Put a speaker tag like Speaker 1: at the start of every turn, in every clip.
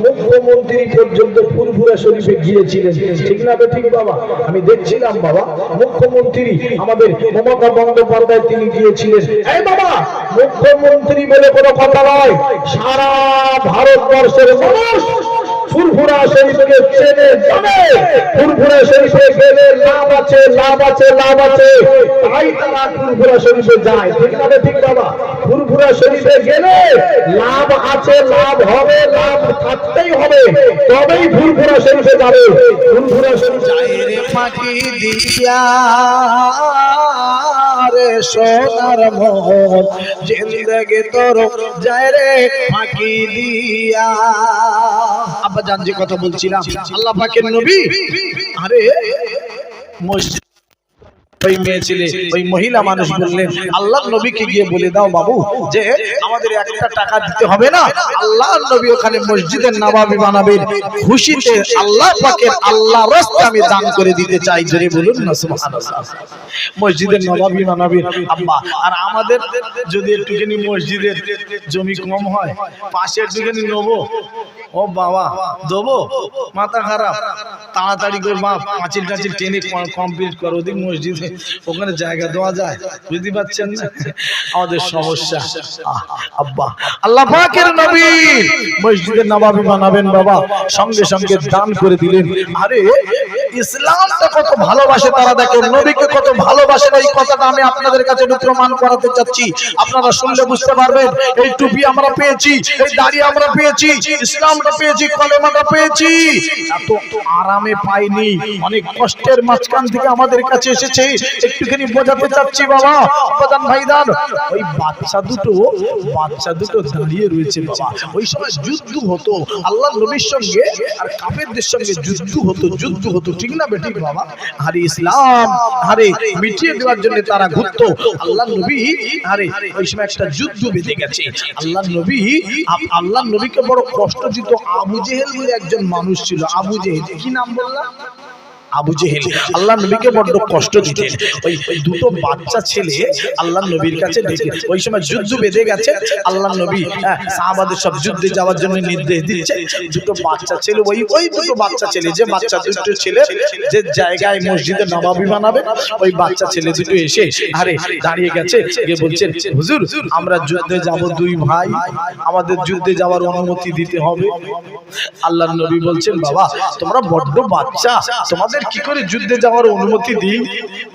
Speaker 1: মুখ্যমন্ত্রী পর্যন্ত ফুরফুরা শরীফে গিয়েছিলেন, ঠিক না ঠিক বাবা? আমি দেখছিলাম বাবা, মুখ্যমন্ত্রী আমাদের মমতা বন্দ্যোপাধ্যায় তিনি গিয়েছিলেন। এই বাবা, মুখ্যমন্ত্রী বলে কোনো কথা নয়, সারা ভারতবর্ষের মানুষ ফুরফুরা শরীফকে চেনে জানে। ফুরফুরা শরীফে গেলে লাভ আছে, লাভ আছে, লাভ আছে, তাই তারা ফুরফুরা শরীফে যায়, ঠিক না ঠিক বাবা? ফুরফুরা শরীফে গেলে লাভ আছে, লাভ হবে, লাভ থাকতেই হবে, তবেই ফুরফুরা শরীফে যাবে। ফুরফুরা শরীফ
Speaker 2: ফাঁকি দিয়া রে সোনার মোহন, জিন্দগি তোর যায় রে ফাঁকি দিয়া। আব্বা জান যে কথা বলছিলাম, আল্লাহ পাকের নবী, আরে মসজিদ ওই মেয়ে ছেলে, ওই মহিলা মানুষ বললেন আল্লাহর নবীকে গিয়ে বলে দাও বাবু যে আমাদের একটা টাকা দিতে হবে না, আল্লাহর নবী ওখানে মসজিদের নববী বানাবেন, খুশিতে আল্লাহ পাকের আল্লাহ রাস্তায় আমি দান করে দিতে চাই। জোরে বলুন না সুবহানাল্লাহ। মসজিদের নববী বানাবেন আব্বা। আর আমাদের যদি একটুখানি মসজিদের জমি কম হয়, পাশে একটুখানি নেবো, ও বাবা দেবো, মাথা খারাপ, তাড়াতাড়ি করে মা পাঁচিল টাচিল টেনে কমপ্লিট করো, ওদিক মসজিদে ওখানে জায়গা দেওয়া যায়, বুঝতে পারছেন না আমাদের সমস্যা। আব্বা আল্লাহ পাকের নবী মসজিদের নববী বানাবেন বাবা, সঙ্গে সঙ্গে দান করে দিলেন। আরে ইসলামটা কত ভালোবাসে তারা, দেখেন নবীকে কত ভালোবাসেন, এই কথাটা আমি আপনাদের কাছে প্রমাণ করাতে চাচ্ছি। আপনারা শুনলে বুঝতে পারবেন। এই টুপি আমরা পেয়েছি, এই দাড়ি আমরা পেয়েছি, ইসলামটা পেয়েছি, কলেমাটা পেয়েছি, এত আরামে পাইনি, অনেক কষ্টের মাঝখান থেকে আমাদের কাছে এসেছে। একটুখানি বোঝাতে চাচ্ছি বাবা, প্রধান ভাইদান, ওই বাচ্চা দুটো দাঁড়িয়ে রয়েছে বাবা। ওই সময় যুদ্ধ হতো আল্লাহ নবীর সঙ্গে আর কাফেরদের সঙ্গে, যুদ্ধ হতো, ঠিক না বেঠিক বাবা? আরে ইসলাম আরে মিটিয়ে দেওয়ার জন্য তারা ঘুরতো। আল্লাহ নবী আরে ওই সময় একটা যুদ্ধ বেঁধে গেছে। আল্লাহ নবীকে বড় কষ্ট দিত আবু জেহেল বলে একজন মানুষ ছিল। আবু জেহেল, কি নাম বললাম? আবু জেহেল আল্লাহ নবীকে বড্ড কষ্ট দিতেন। ওই দুটো বাচ্চা ছেলে আল্লাহ নবীর কাছে ডেকে, ওই সময় যুদ্ধ বেঁধে গেছে, আল্লাহ নবী সাহাবাদের সব যুদ্ধে যাওয়ার জন্য নির্দেশ দিচ্ছে। দুটো বাচ্চা ছেলে, ওই দুটো বাচ্চা ছেলে, যে বাচ্চা দুটো ছেলে যে জায়গায় মসজিদে নববী বানাবে, ওই বাচ্চা ছেলে দুটো এসে আরে দাঁড়িয়ে গেছে, গিয়ে বলছেন হুজুর আমরা যুদ্ধে যাব, দুই ভাই, আমাদের যুদ্ধে যাওয়ার অনুমতি দিতে হবে। আল্লাহ নবী বলছেন বাবা তোমরা বড্ড বাচ্চা, তোমাদের কি করে যুদ্ধে যাওয়ার অনুমতি দিই?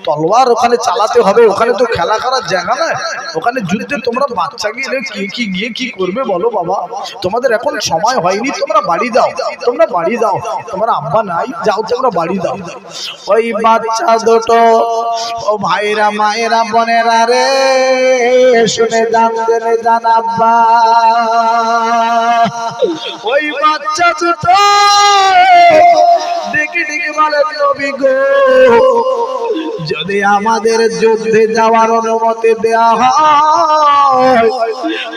Speaker 2: তলোয়ার ওখানে চালাতে হবে, ওখানে তো খেলা করার জায়গা নয়, ওখানে যুদ্ধে তোমরা বাচ্চা গিয়ে কি করবে বলো বাবা? তোমাদের এখন সময় হয়নি, তোমরা বাড়ি যাও, তোমার আব্বা নাই, যাও তোমরা বাড়ি যাও। ওই বাচ্চা দুটো, ও ভাইরা মায়েরা বোনেরা রে, শুনে জান আব্বা, ওই বাচ্চা দুটো ডেকে বলে নবী গো, যদি আমাদের যুদ্ধে যাওয়ার অনুমতি দেওয়া হয়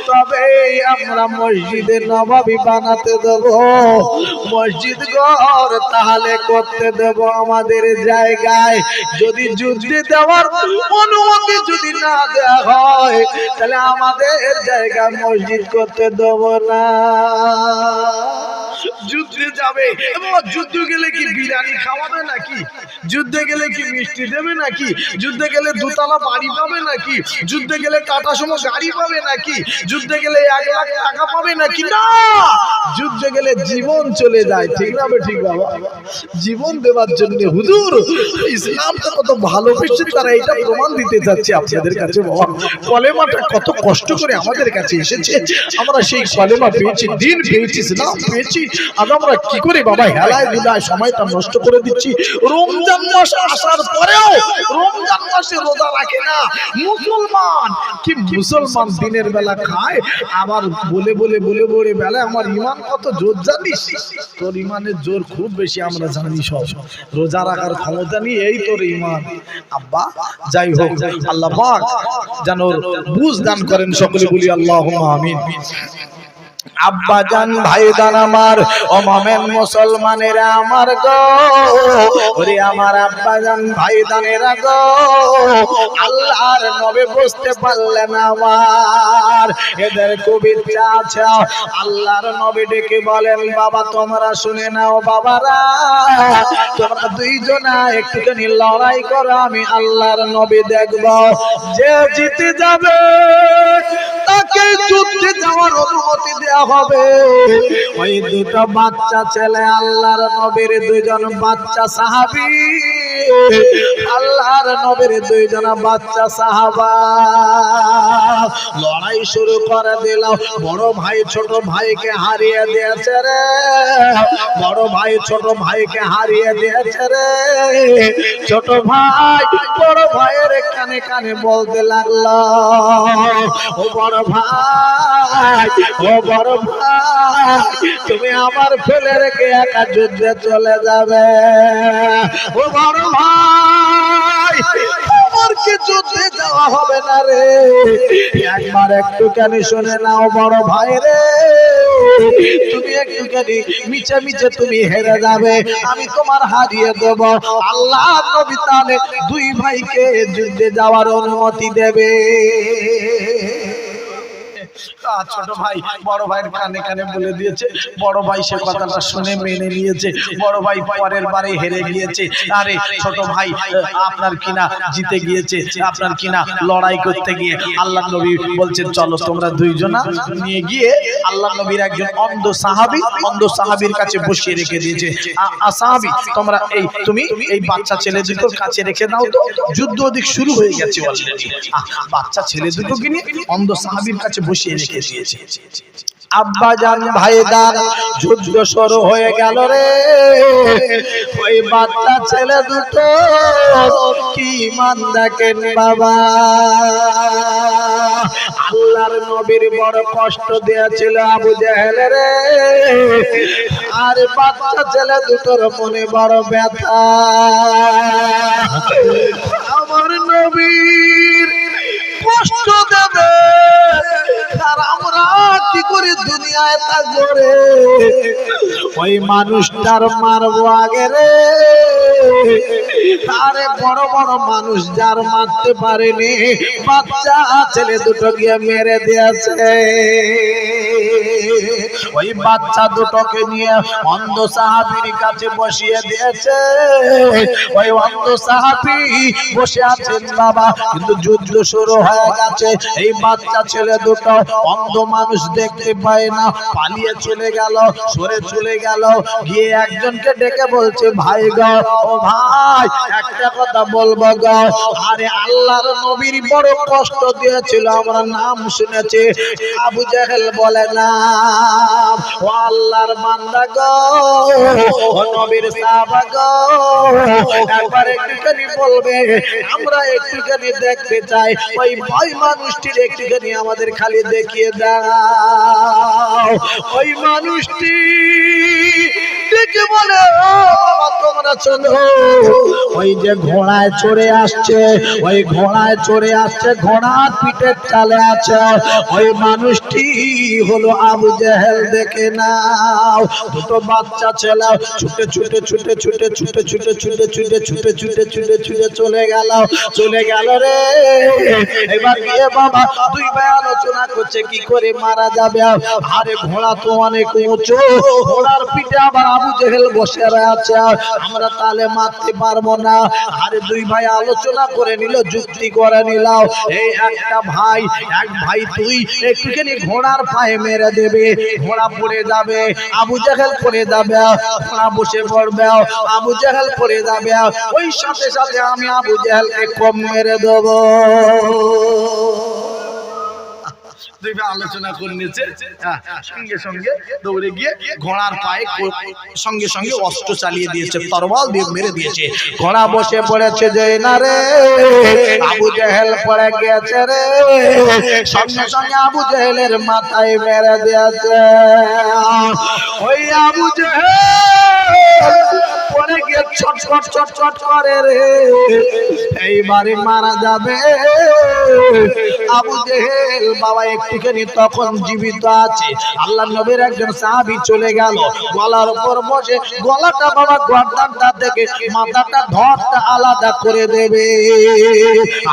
Speaker 2: তবে আমরা মসজিদে নববী বানাতে দেব, মসজিদ ঘর তাহলে করতে দেব আমাদের জায়গায়। যদি যুদ্ধে যাওয়ার অনুমতি যদি না দেওয়া হয় তাহলে আমাদের জায়গায় মসজিদ করতে দেব না। যুদ্ধে যাবে এবং যুদ্ধে গেলে কি বিরিয়ানি খাওয়াবে নাকি? যুদ্ধে গেলে কি মিষ্টি দেবে নাকি? যুদ্ধে গেলে দুতলা বাড়ি পাবে নাকি? যুদ্ধে গেলে কাটা সম গাড়ি পাবে নাকি? যুদ্ধে গেলে 1 লাখ টাকা পাবে নাকি? না, যুদ্ধে গেলে জীবন চলে যায়, ঠিক না ঠিক বাবা? জীবন দেওয়ার জন্য হুজুর ইসলামটা কত ভালোবেসে তারা এটা প্রমাণ দিতে যাচ্ছে আপনাদের কাছে বাবা। কলেমাটা কত কষ্ট করে আমাদের কাছে এসেছে, আমরা সেই কলেমা পেয়েছি, দিন পেয়েছি, ইসলাম পেয়েছি, আর আমরা কি করে বাবা হেলায় দুলায় সময়টা নষ্ট করে দিচ্ছি। রমজান মাস আসার পরেও রমজান মাসে রোজা রাখে না মুসলমান দিনের বেলা খায়, আবার বলে বেলা আমার ইমান কত জোর জানিস? তোর ইমানের জোর খুব বেশি আমরা জানি, সব রোজা রাখার ক্ষমতা নিয়ে এই তোর ইমান। আব্বা যাই হোক, আল্লাহ পাক যেন বুঝ দান করেন, সকলে বলি আল্লাহুম্মা আমিন। আব্বাজান ভাইদান আমার ও মোমেন মুসলমানেরা আমার গো, ওরে আমার আব্বাজান ভাইদানেরা গো, আল্লাহর নবী বুঝতে পারলেন আমার এদের খুব ইচ্ছা আছে। আল্লাহর নবী ডেকে বলেন, বাবা তোমরা শুনে নাও, বাবারা তোমরা দুইজনা একটুখানি লড়াই করো, আমি আল্লাহর নবী দেখব, যে জিতে যাবে তাকে যুদ্ধে যাওয়ার অনুমতি দেওয়া হবে। ওই দুটো বাচ্চা ছেলে আল্লাহর নবীর দুইজন বাচ্চা সাহাবী, আল্লাহর নবীর দুইজন বাচ্চা সাহাবা লড়াই শুরু করে দিল। বড় ভাই ছোট ভাইকে হারিয়ে দিয়েছে রে, বড় ভাই ছোট ভাইকে হারিয়ে দিয়েছে রে। ছোট ভাই বড় ভাইয়ের কানে কানে বলতে লাগলো, ও বড় ভাই, ও বড় ভাই, তুমি আমার ফেলে রেখে একা যুদ্ধে চলে যাবে? ও বড় ভাই, আমার কি যুদ্ধে যাওয়া হবে না রে? একবার একটুখানি শুনে নাও বড় ভাই রে, তুমি একটুখানি মিছে মিছে তুমি হেরে যাবে, আমি তোমার হারিয়ে দেব। আল্লাহ নবী তাহলে দুই ভাইকে যুদ্ধে যাওয়ার অনুমতি দেবে। ছোট ভাই বড় ভাইয়ের কানে কানে বলে দিয়েছে, বড় ভাই সে কথাটা শুনে মেনে নিয়েছে। বড় ভাই পরের বারে হেরে গিয়েছে। আরে ছোট ভাই আপনার কিনা জিতে গিয়েছে, আপনার কিনা লড়াই করতে গিয়ে আল্লাহ নবী বলছেন চলো তোমরা দুইজনা নিয়ে গিয়ে আল্লাহ নবীর একজন অন্ধ সাহাবী, অন্ধ সাহাবীর কাছে বসিয়ে রেখে দিয়েছে। সাহাবী তোমরা তুমি এই বাচ্চা ছেলে দুটোর কাছে রেখে দাও তো, যুদ্ধ ওদিক শুরু হয়ে গেছে অলরেডি। বাচ্চা ছেলে দুটোকে নিয়ে অন্ধ সাহাবীর কাছে বসিয়ে রেখে দিয়েছে। আব্বাজান ভাইদান যুদ্ধ শুরু হয়ে গেল রে। ওই বাচ্চা ছেলে দুটো কি মান দেখেন বাবা, আল্লাহর নবীর বড় কষ্ট দিয়েছিল আবু জেহেল রে। আর বাচ্চা ছেলে দুটোর মনে বড় ব্যথা, আমার নবীর কষ্ট দেবে আর আমরা কি করে দুনিয়ায় থাকবো রে? ওই মানুষটার মারবো আগে রে। আরে বড় বড় মানুষ যার মারতে পারেনি, বাচ্চা ছেলে দুটো গিয়ে মেরে দিয়েছে। ওই বাচ্চা দুটোকে নিয়ে অন্ধ সাহাবীর কাছে বসিয়ে দিয়েছে। ওই অন্ধ সাহাবী বসে আছেন বাবা, কিন্তু যুদ্ধ শুরু হয়ে গেছে। এই বাচ্চা ছেলে দুটো অন্ধ মানুষ দেখতে পায় না, পালিয়ে চলে গেল, সরে চলে গেল। গিয়ে একজনকে ডেকে বলছে, ভাই গো, ও ভাই একটা কথা বলবো গো, আরে আল্লাহর নবীর বড় কষ্ট দিয়েছিল, আমরা নাম শুনেছি। আবু জেহেল বলে না, ও আল্লাহর বান্দা গো, ও নবীর সাহাবা গো, একবার একটুখানি বলবে, আমরা একটুখানি দেখতে চাই। ওই ভয় মানুষটির একটুখানি আমাদের খালি দেখিয়ে দাও। ওই মানুষটি ডেকে বলে, ও বাবা তোমরা চলো, ওই যে ঘোড়ায় চড়ে আসছে, ওই ঘোড়ায় চড়ে আসছে, ঘোড়ার পিঠের চালে আছে, ওই মানুষটি হলো আবু জেহেল, দেখে নাও। দুটো বাচ্চা ছেলে ছুটে ছুটে ছুটে ছুটে ছুটে ছুটে ছুটে ছুটে ছুটে ছুটে ছুটে ছুটে চলে গেল রে। এবার গিয়ে বাবা দুই ভাই আলোচনা করছে কি করে মারা যাবে। আরে ঘোড়া তো অনেক উঁচু, ঘোড়ার পিঠে আবার আবু জেহেল বসে আছে, আমরা তাহলে মারতে পারবো না। আরে দুই ভাই আলোচনা করে নিল, যুক্তি করে নিল। এই একটা ভাই, এক ভাই তুই একটুখানি ঘোড়ার পায়ে মেরে দেবে, ঘোড়া পড়ে যাবে, আবু জেহেল পড়ে যাবে, ঘোড়া বসে পড়বে, আবু জেহেল পড়ে যাবে, ওই সাথে সাথে আমি আবু জেহেলকে কম মেরে দেবো। দুই ভাই আলোচনা করে নিয়েছে, সঙ্গে সঙ্গে দৌড়ে গিয়ে ঘোড়ার পায়ে সঙ্গে সঙ্গে অস্ত্র চালিয়ে দিয়েছে, তরবাল দিয়ে মেরে দিয়েছে। ঘোড়া বসে পড়েছে যে না রে, আবু জেহেল পড়ে গিয়েছে রে, সঙ্গে সঙ্গে আবু জেহেলের মাথায় মেরে দিয়েছে। ওই আবু জেহেল পরে গিয়ে ছটফট ছটফট করে রে, এইবারে মারা যাবে। আবু জেহেল বাবা একটুখানি তখন জীবিত আছে। আল্লাহ নবীর একজন সাহাবী চলে গেল, গলার উপর বসে গলাটা বাবা গর্দানটা থেকে মাথাটা ধরটা আলাদা করে দেবে।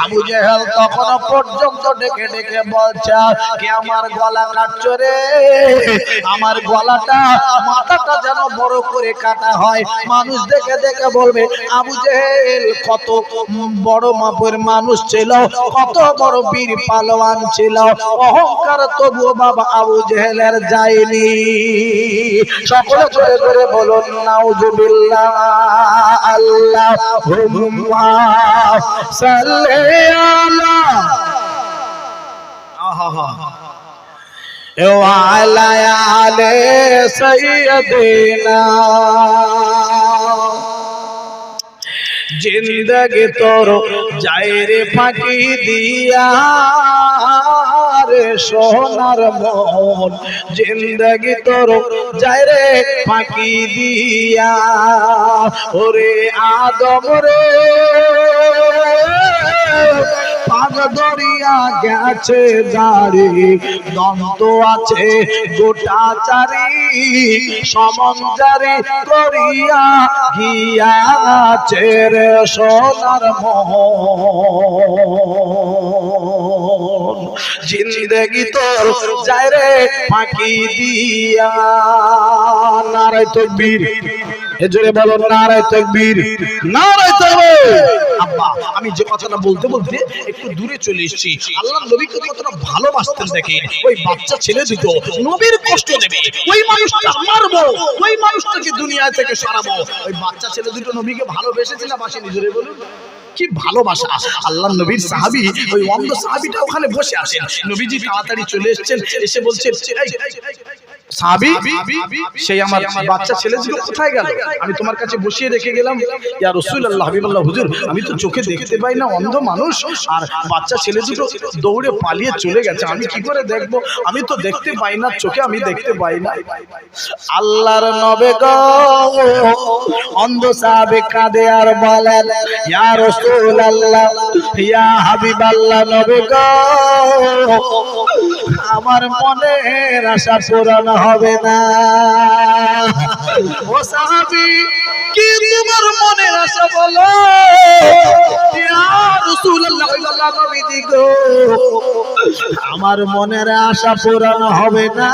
Speaker 2: আবু জেহেল তখন পর্যন্ত ডেকে ডেকে বলছে, কে আমার গলা কাটছো রে? আমার গলাটা মাথাটা যেন বড় করে কাটা হয়, মানুষ দেখে দেখে বলবে আবু জেহেল কত বড় মাপের মানুষ ছিল, কত বড় বীর পালোয়ান ছিল। অহংকার তবুও বাবা আবু জেহেলের যায়নি। সকলে জোরে জোরে বলুন নাউজুবিল্লাহ। আল্লাহুম্মা সাল্লি আলা ওয়া আলা আলি সাইয়্যিদিনা। জিন্দগি তোর যায় রে ফাঁকি দিয়া রে সোনার মন, জিন্দগি তোর যায় রে ফাঁকি দিয়া। ওরে আদম রে পাগ দরিয়া গেছে জারি, দন্ত আছে গোটা চারি, সমঞ্জারি করিয়া গিয়াছে রে সোনার মন, জিন্দগি তোর যায় রে ফাঁকি দিয়া। নারায়ে তাকবীর, এজোরে বলো নারায়ে তাকবীর, নারায়ে তাকবীর। আব্বা আমি যে কথাটা বলতে বলতে একটু দূরে চলে এসেছি। আল্লাহ নবীকে কতটা ভালোবাসতেন দেখেন। ওই বাচ্চা ছেলে দুটো নবীর কষ্ট দেবে, ওই মানুষটা মারবো, ওই মানুষটাকে দুনিয়া থেকে সরাবো। ওই বাচ্চা ছেলে দুটো নবীকে ভালোবেসেছিল না বাসেনি? জোরে বলুন কি ভালোবাসা। আল্লাহ নবীর সাহাবী ওই অন্ধ সাহাবীটা ওখানে বসে আছেন। নবীজি তাড়াতাড়ি চলে এসেছেন, এসে বলছেন সাহাবী সেই আমার বাচ্চা ছেলে দুটো কোথায় গেল? আমি তোমার কাছে বসিয়ে রেখে গেলাম। ইয়া রাসূলুল্লাহ হাবিবাল্লাহ হুজুর, আমি তো চোখে দেখতে পাই না, অন্ধ মানুষ, আর বাচ্চা ছেলে দুটো দৌড়ে পালিয়ে চলে গেছে, আমি কি করে দেখবো? আমি তো দেখতে পাই না চোখে, আমি দেখতে পাই না। আল্লাহর নবী গো, অন্ধ সাহাবী কাঁদে আর বলেন ইয়া রাসূলুল্লাহ ইয়া হাবিবাল্লাহ নবী গো, আমার মনের আশা পূরণ হবে না। ও সাহাবী কি তোমার মনের আশা বলো? ইয়া রাসূলুল্লাহ নবীজি গো, আমার মনের আশা পূরণ হবে না,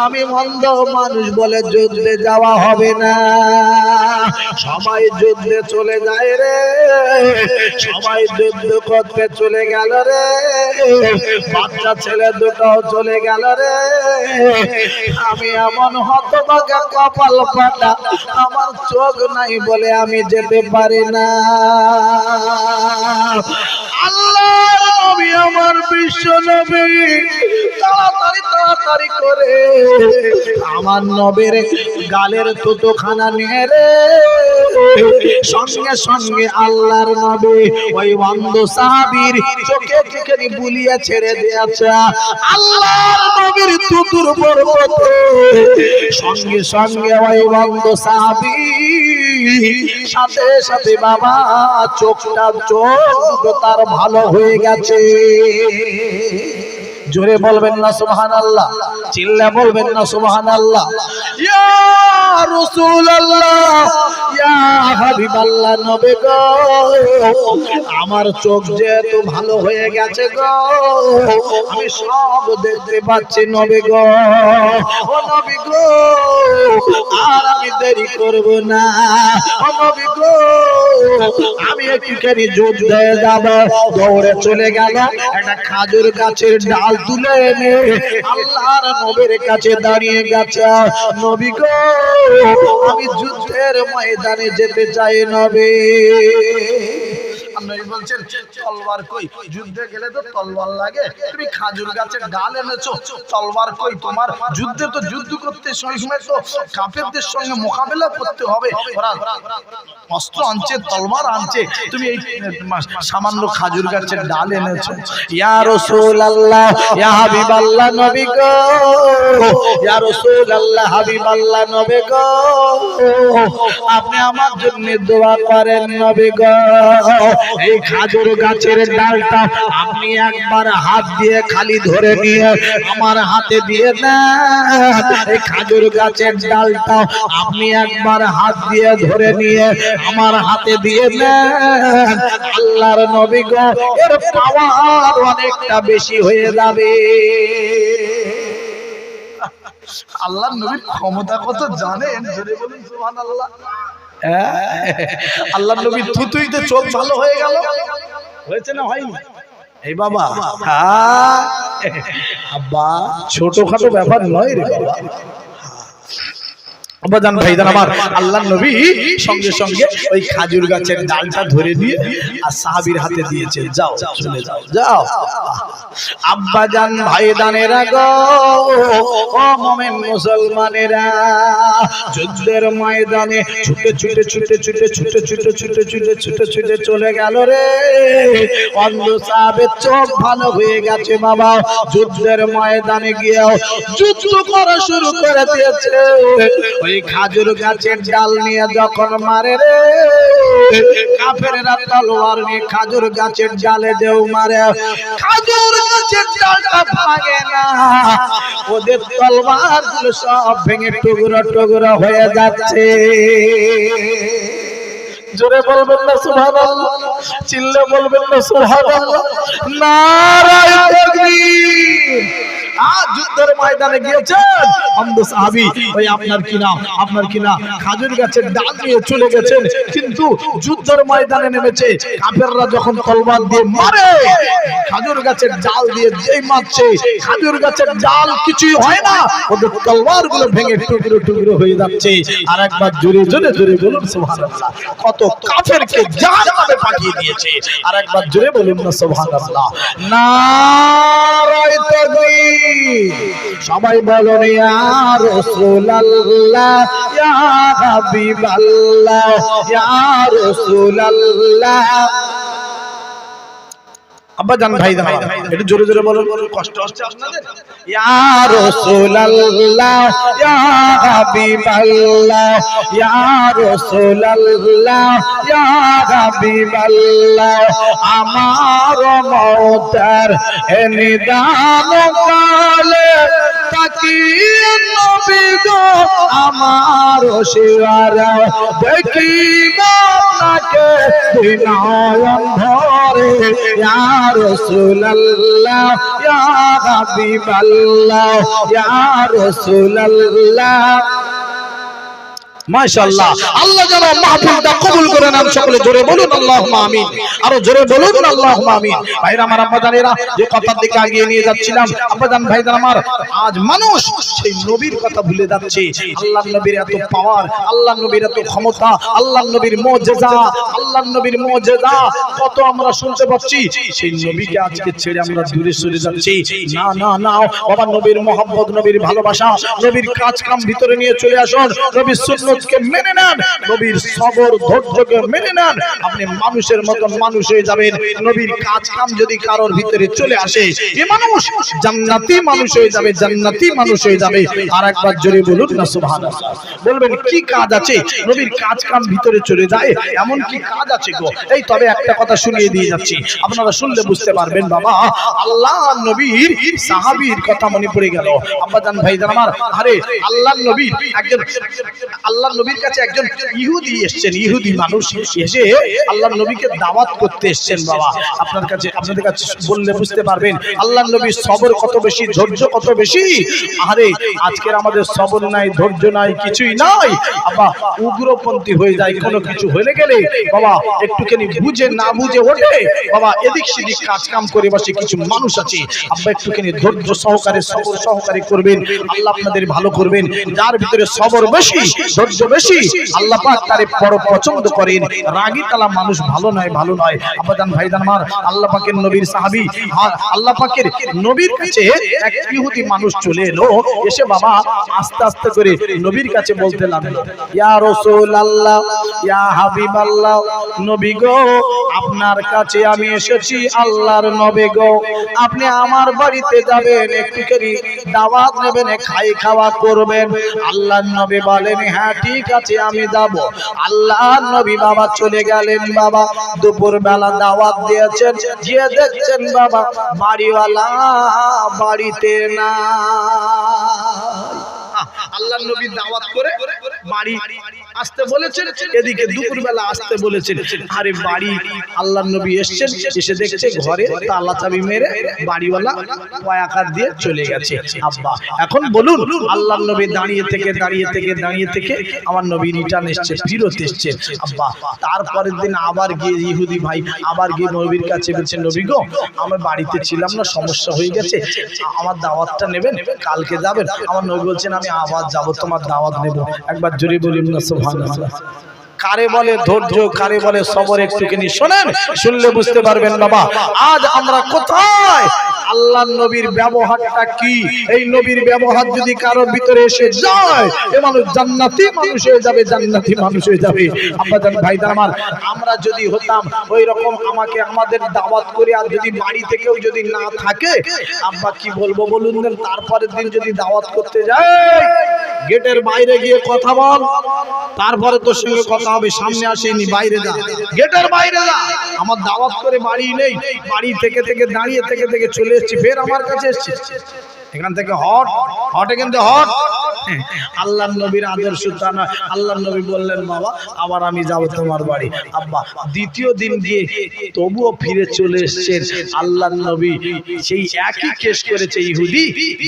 Speaker 2: আমি অন্ধ মানুষ বলে যুদ্ধে যাওয়া হবে না। সবাই যুদ্ধে চলে যায় রে, সবাই যুদ্ধ করতে চলে গেল রে, বাচ্চা ছেলে দুটো চলে গেল রে, আমি এমন হতভাগা কপাল ফাটা, আমার চোখ নাই বলে আমি যেতে পারি না। আল্লাহর নবী আমার বিশ্ব নবী তাড়াতাড়ি তাড়াতাড়ি করে আমার নবীর গালের থুতুখানা নিয়ে রে সঙ্গে সঙ্গে আল্লাহর নবী ওই অন্ধ সাহাবীর চোখে চোখে বুলিয়ে ছেড়ে দিয়েছে। আল্লাহর নবীর থুতুর পরবর্তী সঙ্গে সঙ্গে ওই অন্ধ সাহাবী সাথে সাথে বাবা চোখটা চোখ তার ভালো হয়ে গেছে। জোরে বলবেন না সুবহানাল্লাহ, চিল্লা বলবেন না সুবহানাল্লাহ। ইয়া রাসূলুল্লাহ ইয়া হাবিবাল্লাহ নবী গো, আমার চোখ যেহেতু ভালো হয়ে গেছে গো, আমি সব দেখতে পাচ্ছি নবী গো। ও নবী গো, আর আমি দেরি করব না। ও নবী গো, আমি একটুখানি যুদ্ধে যাব। দৌড়ে চলে গেল, একটা খাজুর গাছের ডাল তুলে এনে আল্লাহর নবীর কাছে দাঁড়িয়ে গেছে। নবী গো, আমি যুদ্ধের ময়দানে যেতে চাই নবী। নবী বলছেন তলবার কই, যুদ্ধে গেলে তো তলবার লাগে, তুমি খাজুর গাছের ডাল এনেছো, তলবার কই তোমার? যুদ্ধে তো যুদ্ধ করতে সময় তো কাফেরদের সঙ্গে মোকাবেলা করতে হবে, ওরা অস্ত্র আনছে, তলবার আনছে, তুমি এই সামান্য খাজুর গাছের ডাল এনেছো। ইয়া রাসূলুল্লাহ, ইয়া হাবিবাল্লাহ নবী গো, ইয়া রাসূলুল্লাহ হাবিবাল্লাহ নবী গো, আপনি আমার জন্য দোয়া করেন নবী গো। এই খাজুর গাছের ডালটা আপনি একবার হাত দিয়ে খালি ধরে নিয়ে আমার হাতে দিয়ে দেন। এই খাজুর গাছের ডালটা আপনি একবার হাত দিয়ে ধরে নিয়ে আমার হাতে দিয়ে দেন। আল্লাহর নবী গো, এর পাওয়ার অনেকটা বেশি হয়ে যাবে। আল্লাহর নবীর ক্ষমতা কত জানেন? জোরে বলুন সুবহানাল্লাহ। আল্লাহর নবীর থুতুইতে চোখ ভালো হয়ে গেল, হয়েছে না হয়নি? এই বাবা, আব্বা ছোটখাটো ব্যাপার নয় রে বাবা। আব্বাজান ভাইজান আমার, আল্লাহর নবী সঙ্গে সঙ্গে ওই খাজুর গাছের ডালটা ধরে দিয়ে আর সাহাবীর হাতে দিয়েছে, যাও চলে যাও, যাও। আব্বাজান ভাইজানেরা গো, ও মুমিন মুসলমানেরা, যুদ্ধের ময়দানে ছুটে ছুটে ছুটে ছুটে ছুটে ছুটে ছুটে ছুটে ছুটে ছুটে চলে গেল রে। অন্ধ সাহাবের চোখ ভালো হয়ে গেছে বাবা, যুদ্ধের ময়দানে গিয়েও যুদ্ধ করা শুরু করে দিয়েছে। ওই খাজুর গাছের ডাল নিয়ে যখন মারে রে, কাফেররা তলোয়ার নিয়ে খাজুর গাছের ডালে দেও মারে, খাজুর গাছের ডালটা ভাঙে না, ওদের তলোয়ার গুলো সব ভেঙে টুকরো টুকরো হয়ে যাচ্ছে। জোরে বলবেন না সুবহানাল্লাহ, চিল্লে বলবেন না সুবহানাল্লাহ, নারায়ে তাকবীর। আজ যুদ্ধের ময়দানে গিয়েছেন অন্ধ সাহাবী, ওই আপনার কি নাম, আপনার কি নাম, খাজুর গাছের ডাল নিয়ে চলে গেছেন, কিন্তু যুদ্ধের ময়দানে নেমেছে, কাফেররা যখন তলবার দিয়ে মারে, খাজুর গাছের ডাল দিয়ে যেই মারছে, খাজুর গাছের ডাল কিছুই হয় না, ওদের তলবার গুলো ভেঙে টুকরো টুকরো হয়ে যাচ্ছে। আর একবার জোরে জোরে জোরে বলুন সুবহানাল্লাহ, কত কাফেরকে জাহান্নামে পাঠিয়ে দিয়েছে। আর একবার জোরে বলুন না সুবহানাল্লাহ, নারায়ে তাকবীর। সবাই বলুন ইয়া রাসূলুল্লাহ, ইয়া হাবিবাল্লাহ, ইয়া রাসূলুল্লাহ। আব্বাজান ভাইজান একটু জোরে জোরে বলুন, কষ্ট হচ্ছে আপনাদের? ইয়া রাসূলুল্লাহ, ইয়া হাবিবাল্লাহ, ইয়া রাসূলুল্লাহ, ইয়া হাবিবাল্লাহ। আমার মওতের নিদান কালে তাকিয়ে নবী গো আমার শিরা দেখিব আপনাকে নয়ন ভরে। ইয়া রাসূলুল্লাহ, ইয়া হাবিবাল্লাহ, ইয়া রাসূলুল্লাহ। মাশাআল্লাহ, আল্লাহ যেন মাহফিলটা কবুল করে নেন। সকলে জোরে বলুন আল্লাহুম্মা আমিন, আরো জোরে বলুন আল্লাহুম্মা আমিন। ভাইরা আমার, আব্বাজানেরা, যে কথার দিকে এগিয়ে নিয়ে যাচ্ছিলাম, আব্বাজান ভাইজান আমার, আজ মানুষ সেই নবীর কথা ভুলে যাচ্ছে। আল্লাহর নবীর এত পাওয়ার, আল্লাহর নবীর এত ক্ষমতা, আল্লাহর নবীর মুজিজা, আল্লাহর নবীর মুজিজা কত আমরা শুনতে পাচ্ছি, সেই নবীকে আজকে ছেড়ে আমরা দূরে সরে যাচ্ছি। না না না বাবা, নবীর মহব্বত, নবীর ভালোবাসা, নবীর কাজ কাম ভিতরে নিয়ে চলে আসুন। নবীর সুন্নাত মেনে নেন, নবীর সবর ধৈর্যকে মেনে নেন, আপনি মানুষের মতন মানুষ হয়ে যাবেন। নবীর কাজ কাম যদি কারোর ভিতরে চলে আসে, এই মানুষ জান্নাতি মানুষ হয়ে যাবে, জান্নাতি মানুষ হয়ে যাবে। আর একবার জোরে বলুন না সুবহানাল্লাহ। বলবেন কি কাজ আছে? নবীর কাজ কাম ভিতরে চলে যায়, এমন কি কাজ আছে গো? এই তবে একটা কথা শুনিয়ে দিয়ে যাচ্ছি, আপনারা শুনলে বুঝতে পারবেন। বাবা, আল্লাহ নবীর সাহাবীর কথা মনে পড়ে গেল। আব্বাজান ভাইজান আমার, আরে আল্লাহর নবীর একজন, আল্লাহর নবীর কাছে একজন ইহুদি এসেছেন, ইহুদি মানুষ এসে আল্লাহর নবীকে দাওয়াত করতে এসেছেন। বাবা, আপনার কাছে, আপনাদের কাছে বললে বুঝতে পারবেন আল্লাহর নবীর সবর কত বেশি, ধৈর্য কত বেশি। আরে আজকের আমাদের সবর নাই, ধৈর্য নাই, কিছুই নাই। বাবা, উগ্রপন্থী হয়ে যায় কোনো কিছু হয়ে গেলে। বাবা, একটুখানি বুঝে না বুঝে ওঠে, বাবা এদিক সেদিক কাজ কাম করে বসে কিছু মানুষ আছে। আব্বা একটুখানি ধৈর্য সহকারে, সবর সহকারে করবেন, আল্লাহ আপনাদের ভালো করবেন। যার ভিতরে সবর বেশি, ধৈর্য বেশি, আল্লাহ পাক তারে বড় পছন্দ করেন। রাগী তালা মানুষ ভালো নয়, ভালো নয়। আব্বাজান ভাইজান আমার, আল্লাহ পাকের নবীর সাহাবী, আল্লাহ পাকের নবীর কাছে এক ইহুদি মানুষ চলে এলো, এসে বাবা আস্তে আস্তে করে নবীর কাছে বলতে লাগলো, ইয়া রাসূলুল্লাহ, ইয়া হাবিবাল্লাহ, নবী গো, আপনার কাছে আমি এসেছি, আল্লাহর নবী গো, আপনি আমার বাড়িতে যাবেন, একটু করে দাওয়াত নেবেন, খাওয়া করবেন। আল্লাহর নবী বলেন, হ্যাঁ ঠিক আছে, আমি যাব। আল্লাহর নবী বাবা চলে গেলেন। বাবা দুপুর বেলা দাওয়াত দিয়েছেন, গিয়ে দেখছেন বাবা বাড়িওয়ালা বাড়িতে না। আল্লাহর নবী দাওয়াত করে বাড়ি আসতে বলেছেন, এদিকে দুপুরবেলা আসতে বলেছেন। আরে বাড়ি আল্লাহর নবী এসেছেন, এসে দেখছে ঘরে তালা চাবি মেরে বাড়িওয়ালা পায়াকার দিয়ে চলে গেছে। আব্বা এখন বলুন, আল্লাহর নবী দাঁড়িয়ে থেকে আমার নবী রিটার্ন এসছে, ফিরত এসছে। আব্বা তারপরের দিন আবার গিয়ে ইহুদি ভাই আবার গিয়ে নবীর কাছে বলছে, নবী গো, আমি বাড়িতে ছিলাম না, সমস্যা হয়ে গেছে, আমার দাওয়াতটা নেবেন, কালকে যাবেন। আমার নবী বলছেন, আমি আবার যাব, তোমার দাওয়াত নেব। একবার জোরে বলুন না সুবহানাল্লাহ। কারে বলে ধৈর্য, কারে বলে সবর, একটুখানি শোনেন, শুনলে বুঝতে পারবেন। বাবা আজ আমরা কোথায়, আল্লাহর নবীর ব্যবহারটা কি? এই নবীর ব্যবহার যদি কারোর ভিতরে এসে যায়, এ মানুষ জান্নাতি মানুষ হয়ে যাবে, জান্নাতি মানুষ হয়ে যাবে। আব্বাজান ভাইজান আমার, আমরা যদি হতাম ওই রকম, আমাকে আমাদের দাওয়াত করে আর যদি বাড়ি থেকেও যদি না থাকে, আব্বা কি বলবো বলুন দেন। তারপরের দিন যদি দাওয়াত করতে যায়, গেটের বাইরে গিয়ে কথা বল, তারপরে তোর সঙ্গে কথা হবে, সামনে আসেনি, বাইরে যা, গেটের বাইরে যা। আমার দাওয়াত করে বাড়ি নেই, বাড়ি থেকে দাঁড়িয়ে থেকে চলে এসেছি, ফের আমার কাছে এসেছি, এখান থেকে হট এখান থেকে হট। আল্লাহর নবীর আদর্শটা না। আল্লাহর নবী বললেন, বাবা আবার আমি যাব তোমার বাড়ি। আব্বা দ্বিতীয় দিন গিয়ে তবুও ফিরে চলে এসেছেন। আল্লাহর নবী সেই একই কেস করেছে, ইহুদি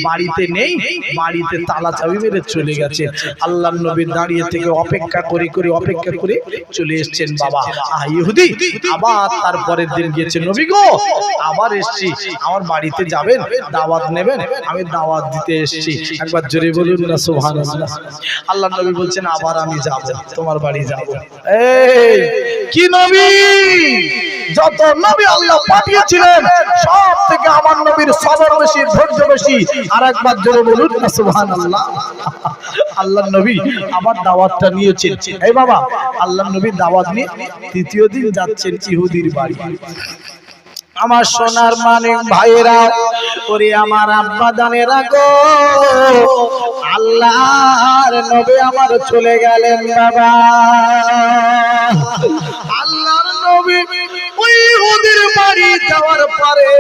Speaker 2: বাড়িতে নেই, বাড়িতে তালা চাবি মেরে চলে গেছে। আল্লাহর নবী দাঁড়িয়ে থেকে অপেক্ষা করে চলে এসেছেন। বাবা ইহুদি আবার তারপরের দিন গিয়েছে, নবী গো, আবার এসেছি, আমার বাড়িতে যাবেন, দাওয়াত নেবেন, আমি দাওয়াত দিতে এসেছি। একবার জোরে বলুন না সুবহানাল্লাহ। আল্লাহর নবী বলছেন, আবার আমি যাব, তোমার বাড়ি যাব। এই কি নবী, যত নবী আল্লাহ পাঠিয়েছিলেন সব থেকে আমার নবীর সবর বেশি, ধৈর্য বেশি। আর একবার জোরে বলুন না সুবহানাল্লাহ। আল্লাহর নবী আবার দাওয়াতটা নিয়েছেন। এই বাবা আল্লাহর নবী দাওয়াত নিয়ে তৃতীয় দিন যাচ্ছেন ইহুদির বাড়ি। আমার সোনার মানিক ভাইরা, ওরে আমার আব্বা জানেরা গো, আল্লাহর নবী আমার চলে গেলেন। বাবা আল্লাহর নবী ওই ইহুদির বাড়ি যাওয়ার পরে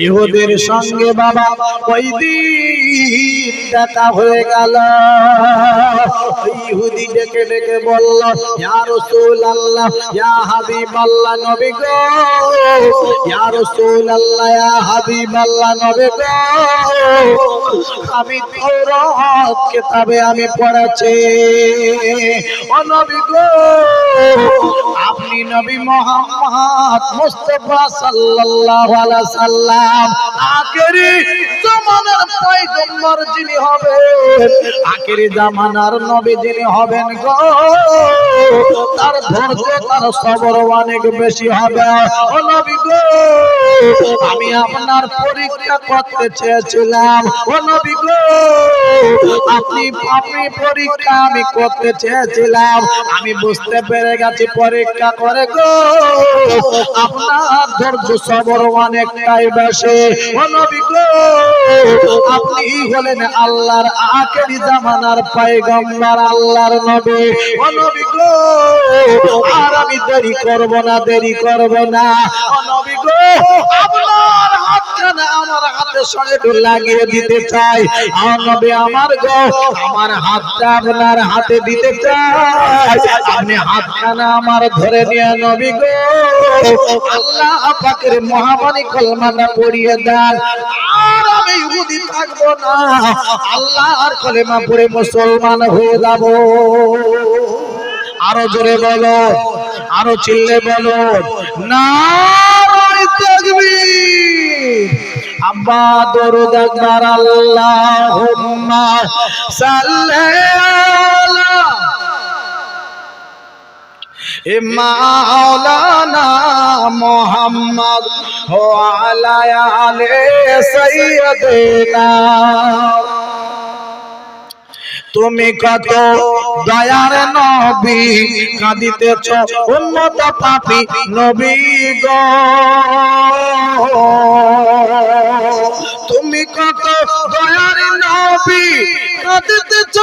Speaker 2: ইহুদির সঙ্গে বাবা ওই দিন দেখা হয়ে গেল। ইহুদি ডেকে বলল, ইয়া রাসূলুল্লাহ, ইয়া হাবিবাল্লাহ, নবী গো, ইয়া রাসূলুল্লাহ, ইয়া হাবিবাল্লাহ, নবী গো, আমি তাওরাত কিতাবে আমি পড়েছি, ও নবী গো, আপনি নবী মুহাম্মদ মুস্তাফা সাল্লাল্লাহু আলাইহি সাল্লাম, আখেরি জামানার পয়গম্বর যিনি হবেন, আখেরি জামানার নবী যিনি হবেন গো, তার ধৈর্য, তার সবর অনেক বেশি হবে। ও নবী গো, আমি আপনার পরীক্ষা করতে চেয়েছিলাম। ও নবী গো, আপনি পরীক্ষা আমি করতে চেয়েছিলাম, আমি বুঝতে পেরে গেছি পরীক্ষা করে গো আপনার ধৈর্য সবর অনেকটাই বেশি। ও নবী গো, আপনি হলেন আল্লাহর আখেরি জামানার পয়গম্বর, আল্লাহর নবী। ও নবী গো, আর আমি দেরি করব না। ও নবী গো, আপনার হাতখানা আমার হাতের সঙ্গে লাগিয়ে দিতে চাই। ও নবী আমার গো, আমার হাতটা আপনার হাতে দিতে চাই, আপনি হাতখানা আমার ধরে নিয়ে নবী গো আল্লাহ পাকের মহাবাণী কলমাটা পড়িয়ে দেন, আর আমি ইহুদি থাকবো না, আল্লাহর কলেমা পড়ে মুসলমান হয়ে যাব। আরো জোরে বলো, আরো চিল্লে বলো, নারায়ে তাকবীর। আব্বা দরুদ আকবার, আল্লাহুম্মা সাল্লি আলা এ মাওলানা মোহাম্মদ ও আলা আলে সাইয়্যিদিনা তুমি কত দয়ার নবী কাঁদিতেছ উম্মত পাপী নবী গো তুমি কত দয়ার নবী কাঁদিতেছ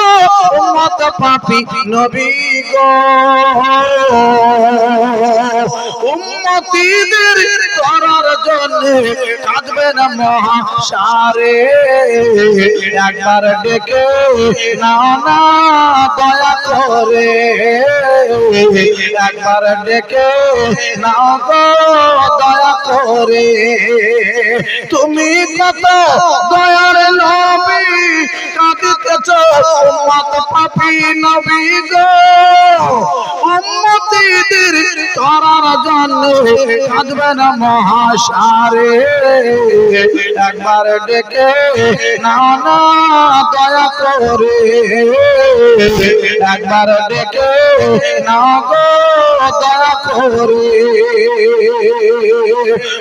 Speaker 2: উম্মত পাপী নবী গো উম্মতীদের করার জন্য কাঁদবে না মহাশারে একবার ডেকে না না দয়া করে একবার ডেকে না গো দয়া করে তুমি কত দয়ার নবী কাঁদিতেছ উম্মত পাপী নবী গো উম্মতীদের করার জন্য কাঁদবে না মহাশারে একবার ডেকে না না দয়া করে একবার ডেকে না গো দয়া করে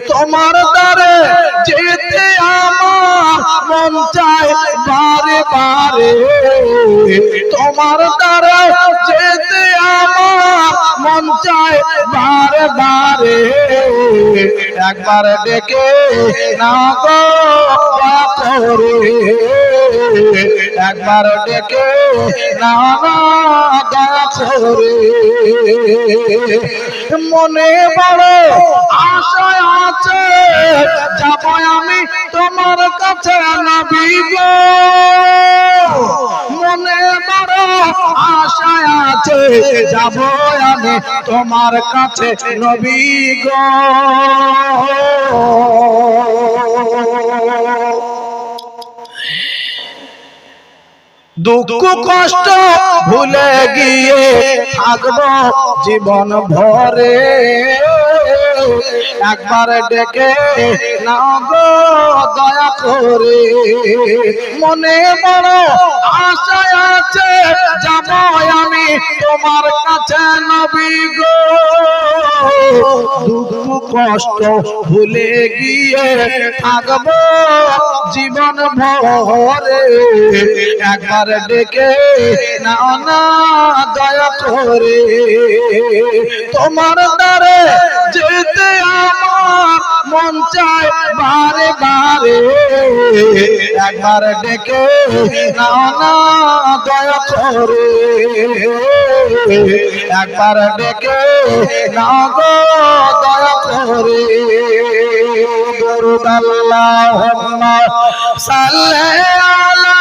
Speaker 2: তোমার দ্বারে যেতে আমার মন চায় বারে বারে তোমার দ্বারে যেতে আমার মন চায় বারে বারে একবার ডেকে না গো দয়া করে একবার ডেকে না না দয়া করে মনে বড় আশা আছে যাব আমি তোমার কাছে নবী গো মনে বড় আশা আছে যাব আমি তোমার কাছে নবী গো দুঃখ কষ্ট ভুলে গিয়ে থাকবো জীবন ভরে একবার ডেকে না গো দয়া করে মনে বড় আশা আছে যাব আমি তোমার কাছে নবী গো দুঃখ কষ্ট ভুলে গিয়ে থাকবো জীবন ভরে একবার ডেকে না না দয়া করে তোমার দ্বারে যেতে আমার মন চায় বারে বারে একবার ডেকে না না দয়া করে একবার ডেকে না গো দয়া করে দরুদ আল্লাহুম্মা সাল্লি আলা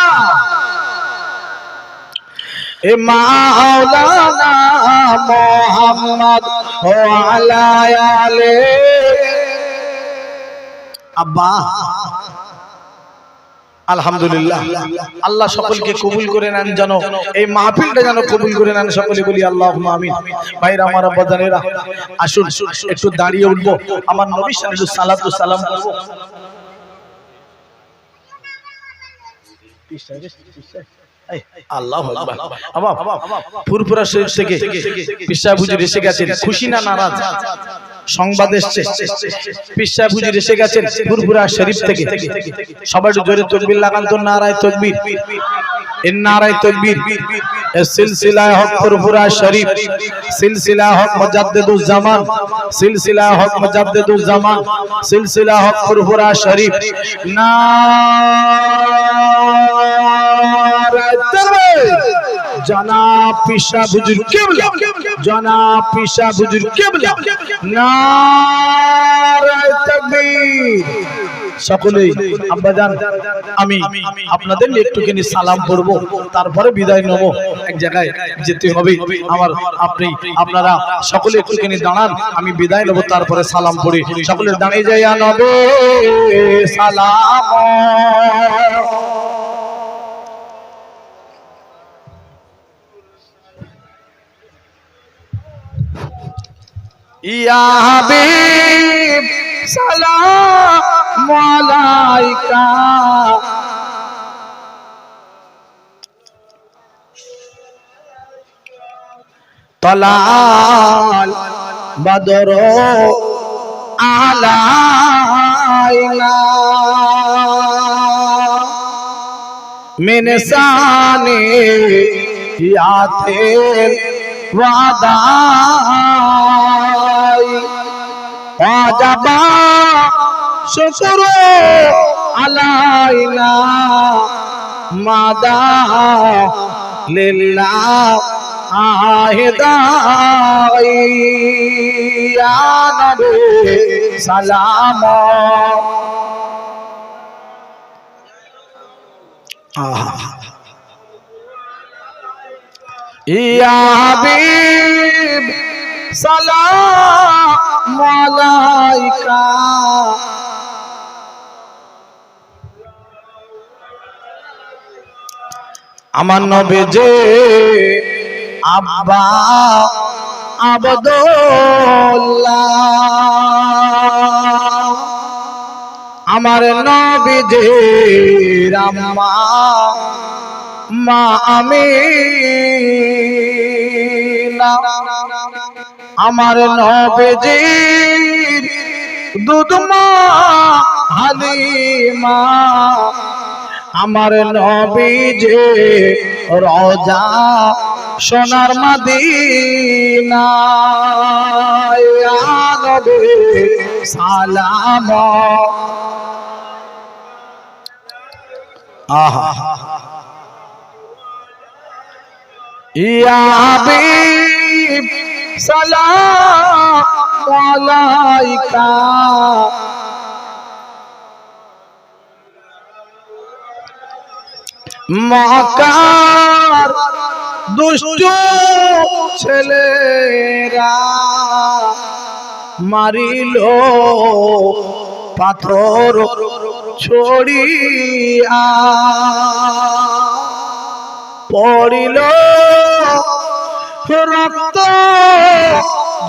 Speaker 2: এ মাওলানা মোহাম্মদ ও আলা আলে আব্বা আলহামদুলিল্লাহ আল্লাহ সকলকে কবুল করে নেন যেন এই মাহফিলটা যেন কবুল করে নেন সকলে বলি আল্লাহুম্মা আমিন ভাইরা আমার আব্বাজানেরা আসুন একটু দাঁড়িয়ে উঠবো আমার নবী সাল্লাল্লাহু আলাইহি সাল্লাম করব আল্লাহু আকবার আবাব ফুরফুরা শরীফ থেকে পীর সাহেব হুজুর এসে গেছেন খুশি না নারাজ সংবাদ এসেছে পীর সাহেব হুজুর এসে গেছেন ফুরফুরা শরীফ থেকে সবাই জোরে তাকবীর লাগান তো নারায়ে তাকবীর এর নারায়ে তাকবীর এ সিলসিলা হক ফুরফুরা শরীফ সিলসিলা হক মুজাদ্দিদুজ জামান সিলসিলা হক মুজাদ্দিদুজ জামান সিলসিলা হক ফুরফুরা শরীফ জনাব পীর সাহেব হুজুর কিবলা জনাব পীর সাহেব হুজুর কিবলা নারায়ে তাকবীর সকলেই আব্বাজান আমি আপনাদের একটুখানি সালাম করব তারপরে বিদায় নেব এক জায়গায় যেতে হবে আমার আপনারা সকলে একটুখানি দাঁড়ান আমি বিদায় নেব তারপরে সালাম পড়ি সকলে দাঁড়িয়ে যাই নবে সালাম ইয়া হাবিব সালাম আলাইকা তলাল বদর আলাইনা মিন সানিয়াতিল ওয়াদাই ওয়াজাবা শুকরু আলাইনা মাদা লিল্লাহ আহিদাই ইয়া নবী সালাম ইয়া হাবিব সালাম আলাইকা আমার নবী যে আব্বা আব্দুল্লাহ আমার নবী যে আম্মা মা আমিনা আমার নবীজির দুধ মা হালিমা আমার নবী যে রওজা সোনার মদিনা ইয়া নবী সালাম আহা ইয়া হাবিব সালাম আলাইকা মক্কার দুষ্ট ছেলেরা মারিল পাথর ছড়িয়া পড়িল রক্ত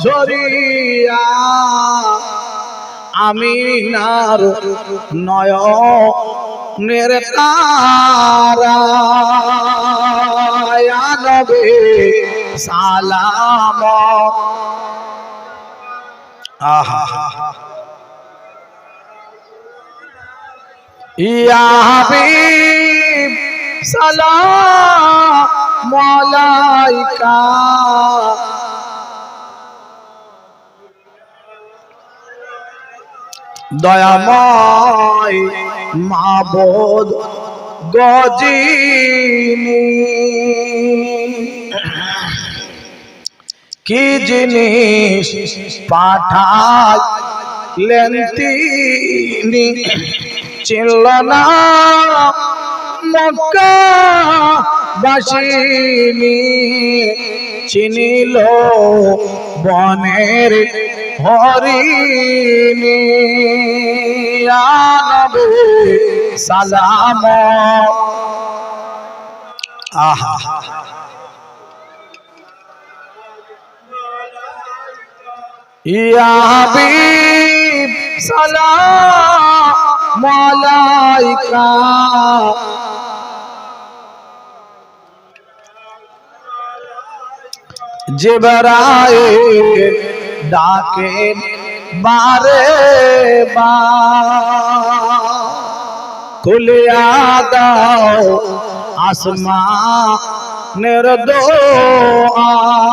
Speaker 2: ঝরিয়া আমিনার নয়নের তারা ইয়া নবী সালাম আহা ইয়া হাবিব সালাম আলাইকা দয়াময় মাবুদ গজিনী কি জিনিস পাঠালেন তিনি চিনল না মক্কা বাসিনী চিনিল বনের হরিণী ইয়া নবী সালাম আহা ইয়া হাবিব সালাম আলাইকা জিবরাইল ডাকেন বারে বার খুলিয়া দাও আসমানের দোয়ার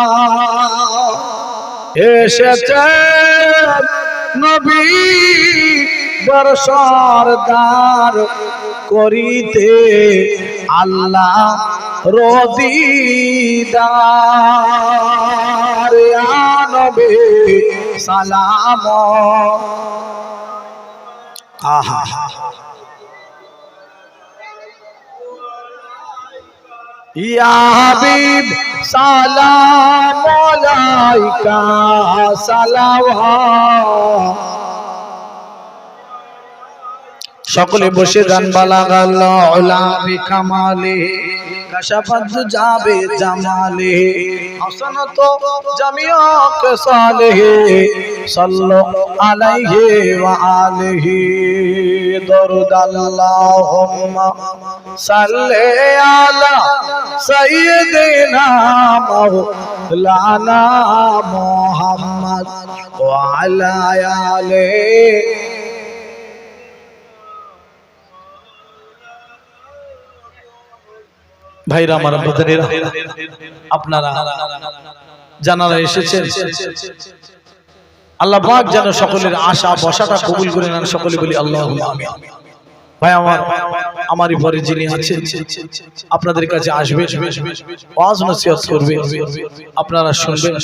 Speaker 2: এসেছেন নবী সরদার করিতে আল্লাহ রদিদার ইয়া নবী সালাম আহা ইয়া হাবিব সালাম আলাইকা সালাওয়াত সকলে বসে যান বালাগাল উলা বিকামালে কাশাফাত যাবে জামালে হাসানাত জামিয়া কসালেহ সাল্লু আলাইহি ওয়া আলিহি দরুদ আল্লাহুম্মা সাল্লি আলা সাইয়্যিদিনা লানা মুহাম্মদ ওয়া আলা আলিহি।
Speaker 3: ভাইরা আমার বাজারেরা, আপনারা জানারা এসেছেন, আল্লাহ পাক যেন সকলের আশা বসাটা কবুল করে নেন। সকলে বলি আল্লাহুম্মা আমিন। ভাই আমারই পরে যিনি আছেন আপনাদের কাছে আসবে, ওয়াজ নসিহত করবে, আপনারা শুনবেন।